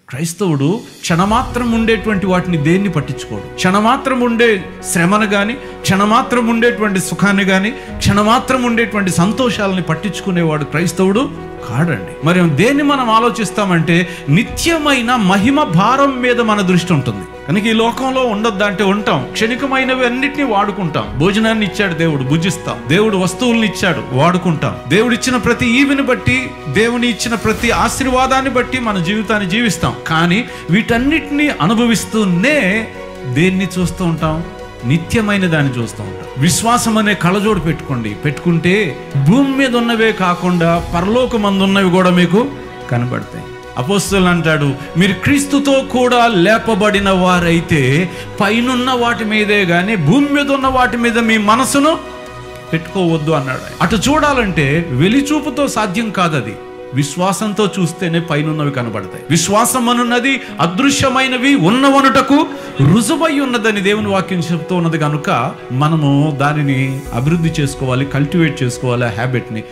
క్రైస్తవుడు క్షణమాత్రం ఉండేటువంటి వాటిని దేన్ని పట్టించుకోడు. క్షణమాత్రం ఉండే శ్రమను కానీ, క్షణమాత్రం ఉండేటువంటి సుఖాన్ని కానీ, క్షణమాత్రం ఉండేటువంటి సంతోషాలని పట్టించుకునేవాడు క్రైస్తవుడు కాడండి. మరి దేన్ని మనం ఆలోచిస్తామంటే నిత్యమైన మహిమ భారం మీద మన దృష్టి ఉంటుంది. కనుక ఈ లోకంలో ఉండొద్దా అంటే ఉంటాం. క్షణికమైనవి అన్నిటినీ వాడుకుంటాం. భోజనాన్ని ఇచ్చాడు దేవుడు, భుజిస్తాం. దేవుడు వస్తువుల్ని ఇచ్చాడు, వాడుకుంటాం. దేవుడు ఇచ్చిన ప్రతి ఈవిని బట్టి, దేవుని ఇచ్చిన ప్రతి ఆశీర్వాదాన్ని బట్టి మన జీవితాన్ని జీవిస్తాం. కానీ వీటన్నిటినీ అనుభవిస్తూనే దేన్ని చూస్తూ ఉంటాం? నిత్యమైన దాన్ని చూస్తూ ఉంటాం. విశ్వాసం అనే కళ్ళజోడు పెట్టుకుంటే భూమి మీద ఉన్నవే కాకుండా పరలోకమందు ఉన్నవి కూడా మీకు కనబడతాయి. అపోస్తలుడు అంటాడు, మీరు క్రీస్తుతో కూడా లేపబడిన వారైతే పైనున్న వాటి మీదే గాని భూమి మీద ఉన్న వాటి మీద మీ మనసును పెట్టుకోవద్దు అన్నాడు. అటు చూడాలంటే వెలిచూపుతో సాధ్యం కాదు. అది విశ్వాసంతో చూస్తేనే పైనున్నవి కనబడతాయి. విశ్వాసం అనున్నది అదృశ్యమైనవి ఉన్నవనుటకు రుజువై ఉన్నదని దేవుని వాక్యం చెప్తూ ఉన్నది కనుక మనము దానిని అభివృద్ధి చేసుకోవాలి, కల్టివేట్ చేసుకోవాలి. ఆ హ్యాబిట్ని